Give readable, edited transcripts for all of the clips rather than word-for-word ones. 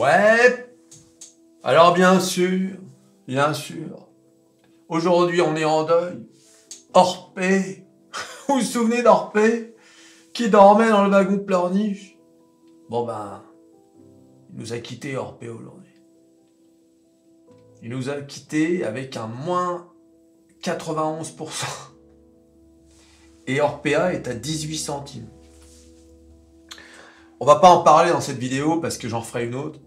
Ouais, alors bien sûr, aujourd'hui on est en deuil. Orphée, vous vous souvenez d'Orphée, qui dormait dans le wagon de pleurniche? Bon ben, il nous a quittés Orphée aujourd'hui. Il nous a quittés avec un moins 91%. Et Orpea est à 18 centimes. On va pas en parler dans cette vidéo parce que j'en ferai une autre,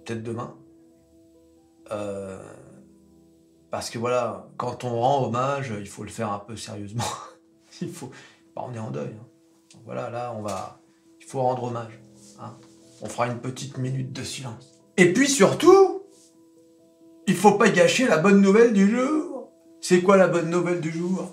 peut-être demain. Parce que voilà, quand on rend hommage, il faut le faire un peu sérieusement. On est en deuil. Hein. Donc voilà, là, il faut rendre hommage. Hein. On fera une petite minute de silence. Et puis surtout, il faut pas gâcher la bonne nouvelle du jour. C'est quoi la bonne nouvelle du jour?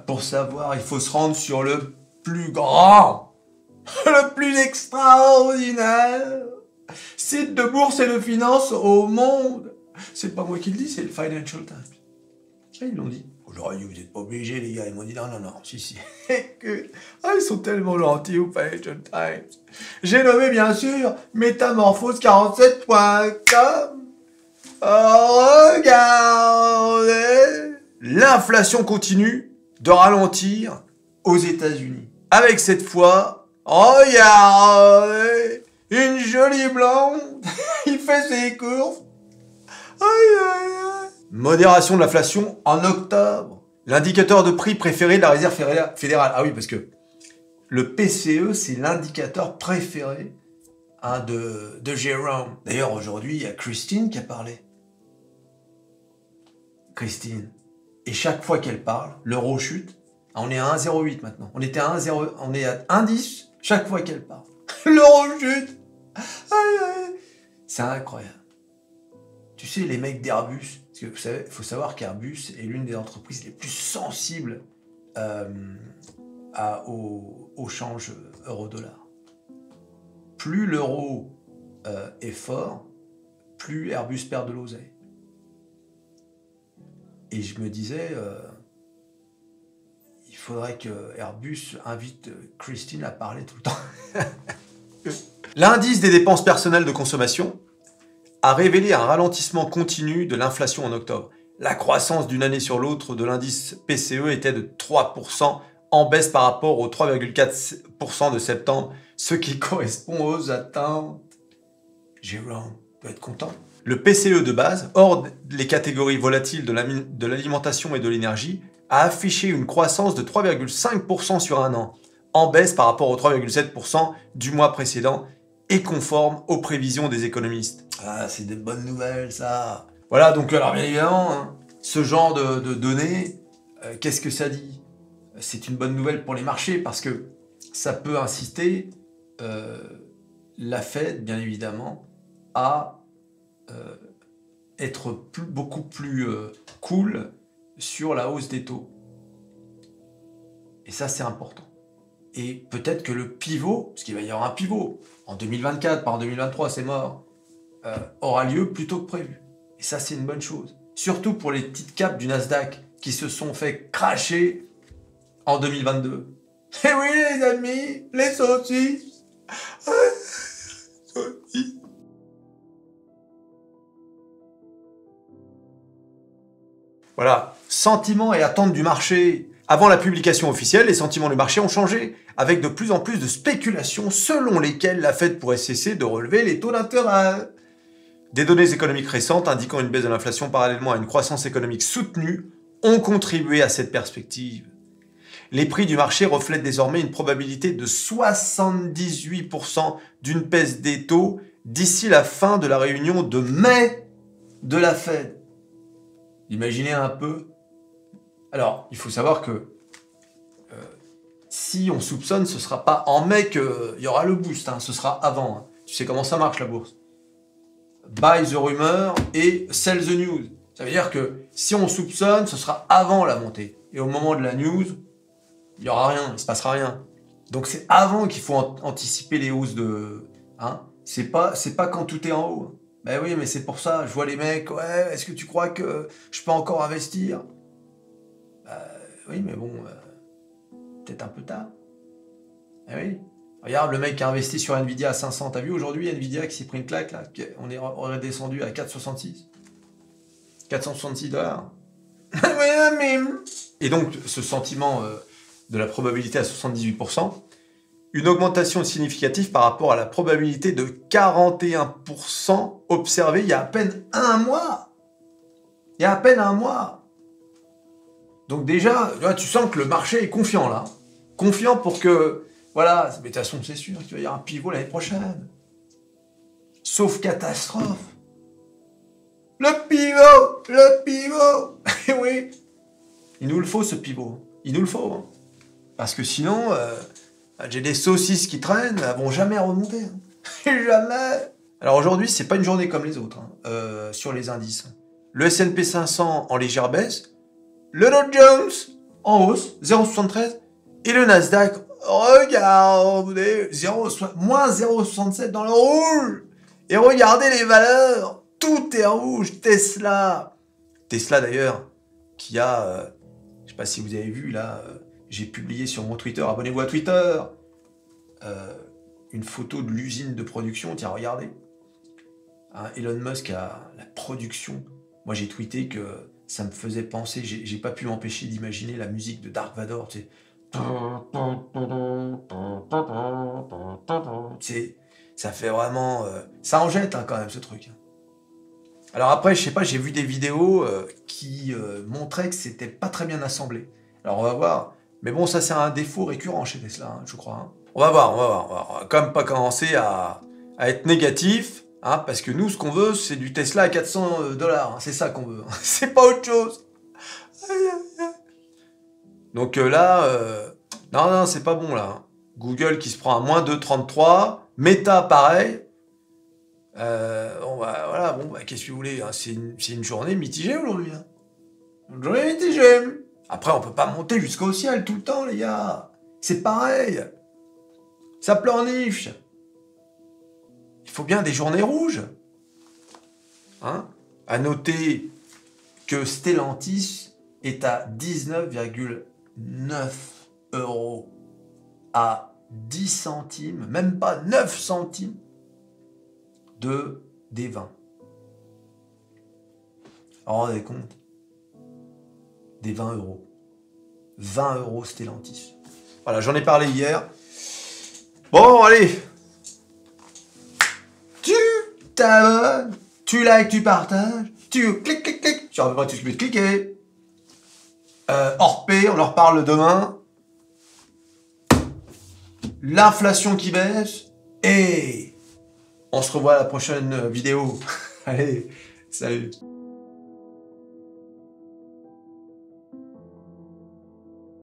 Pour savoir, il faut se rendre sur le plus grand, le plus extraordinaire site de bourse et de finance au monde. C'est pas moi qui le dis, c'est le Financial Times. Et ils l'ont dit. Aujourd'hui, vous n'êtes pas obligés, les gars. Ils m'ont dit non, si. Ils sont tellement gentils au Financial Times. J'ai nommé, bien sûr, métamorphose47.com. Regardez. L'inflation continue de ralentir aux États-Unis. Avec cette fois, regardez, une jolie blonde, il fait ses courses. Modération de l'inflation en octobre. L'indicateur de prix préféré de la Réserve fédérale. Ah oui, parce que le PCE, c'est l'indicateur préféré de Jérôme. D'ailleurs, aujourd'hui, il y a Christine qui a parlé. Christine. Et chaque fois qu'elle parle, l'euro chute. On est à 1,08 maintenant. On est à 1,10 chaque fois qu'elle parle. L'euro chute. C'est incroyable. Tu sais, les mecs d'Airbus, parce que vous savez, il faut savoir qu'Airbus est l'une des entreprises les plus sensibles au change euro-dollar. Plus l'euro est fort, plus Airbus perd de l'oseille. Et je me disais, il faudrait que Airbus invite Christine à parler tout le temps. L'indice des dépenses personnelles de consommation a révélé un ralentissement continu de l'inflation en octobre. La croissance d'une année sur l'autre de l'indice PCE était de 3%, en baisse par rapport aux 3,4% de septembre, ce qui correspond aux attentes. Jérôme doit être content. Le PCE de base, hors les catégories volatiles de l'alimentation et de l'énergie, a affiché une croissance de 3,5% sur un an, en baisse par rapport aux 3,7% du mois précédent et conforme aux prévisions des économistes. Ah, c'est des bonnes nouvelles, ça. Voilà, donc alors bien évidemment, hein, ce genre de données, qu'est-ce que ça dit? C'est une bonne nouvelle pour les marchés parce que ça peut inciter la Fed, bien évidemment, à être beaucoup plus cool sur la hausse des taux. Et ça, c'est important. Et peut-être que le pivot, parce qu'il va y avoir un pivot, en 2024, pas en 2023, c'est mort, aura lieu plus tôt que prévu. Et ça, c'est une bonne chose. Surtout pour les petites capes du Nasdaq qui se sont fait cracher en 2022. Eh oui, les amis, les saucisses. Saucisses. Voilà, sentiments et attentes du marché. Avant la publication officielle, les sentiments du marché ont changé, avec de plus en plus de spéculations selon lesquelles la Fed pourrait cesser de relever les taux d'intérêt. Des données économiques récentes indiquant une baisse de l'inflation parallèlement à une croissance économique soutenue ont contribué à cette perspective. Les prix du marché reflètent désormais une probabilité de 78% d'une baisse des taux d'ici la fin de la réunion de mai de la Fed. Imaginez un peu. Alors, il faut savoir que si on soupçonne, ce ne sera pas en mai qu'il y aura le boost, hein, ce sera avant. Hein. Tu sais comment ça marche la bourse. Buy the rumor et sell the news. Ça veut dire que si on soupçonne, ce sera avant la montée. Et au moment de la news, il n'y aura rien, il ne se passera rien. Donc c'est avant qu'il faut anticiper les hausses de... Hein. C'est pas quand tout est en haut. Ben oui, mais c'est pour ça, je vois les mecs, ouais, est-ce que tu crois que je peux encore investir? Oui, mais bon, peut-être un peu tard. Eh oui. Regarde, le mec qui a investi sur Nvidia à 500. T'as vu aujourd'hui Nvidia qui s'est pris une claque là? On est redescendu à 4,66. 466 $. Et donc, ce sentiment de la probabilité à 78%, une augmentation significative par rapport à la probabilité de 41% observée il y a à peine un mois. Il y a à peine un mois. Donc déjà, là, tu sens que le marché est confiant là. Confiant pour que... Voilà, mais de toute façon, c'est sûr qu'il va y avoir un pivot l'année prochaine. Sauf catastrophe. Le pivot. Oui. Il nous le faut, ce pivot. Il nous le faut. Hein. Parce que sinon, j'ai des saucisses qui traînent, elles vont jamais remonter. Hein. Jamais. Alors aujourd'hui, c'est pas une journée comme les autres hein, sur les indices. Le S&P 500 en légère baisse, le Dow Jones en hausse, 0,73, et le Nasdaq, regardez, moins 0,67 dans le rouge. Et regardez les valeurs, tout est rouge. Tesla d'ailleurs, qui a, je sais pas si vous avez vu là, j'ai publié sur mon Twitter, abonnez-vous à Twitter, une photo de l'usine de production, tiens regardez. Hein, Elon Musk a la production. Moi j'ai tweeté que ça me faisait penser, j'ai pas pu m'empêcher d'imaginer la musique de Dark Vador, tu sais. Ça fait vraiment... ça en jette hein, quand même ce truc. Alors après, je sais pas, j'ai vu des vidéos qui montraient que c'était pas très bien assemblé. Alors on va voir. Mais bon, ça c'est un défaut récurrent chez Tesla, hein, je crois. Hein. On va voir. On va quand même pas commencer à être négatif. Hein, parce que nous, ce qu'on veut, c'est du Tesla à 400 $. Hein, c'est ça qu'on veut. C'est pas autre chose. Donc là, non, c'est pas bon là. Hein. Google qui se prend à moins 2,33. Meta, pareil. Voilà, bon, qu'est-ce que vous voulez hein, c'est une journée mitigée aujourd'hui. Hein. Une journée mitigée. Après, on peut pas monter jusqu'au ciel tout le temps, les gars. C'est pareil. Ça pleurniche. Il faut bien des journées rouges. Hein. À noter que Stellantis est à 19,9 € à 10 centimes, même pas 9 centimes de D20. Alors, rendez compte, des 20 €. 20 € Stellantis. Voilà, j'en ai parlé hier. Bon, allez. Tu t'abonnes, tu likes, tu partages, tu cliques. Tu pas, tu peux cliquer. Orpé, on en reparle demain. L'inflation qui baisse. Et on se revoit à la prochaine vidéo. Allez, salut.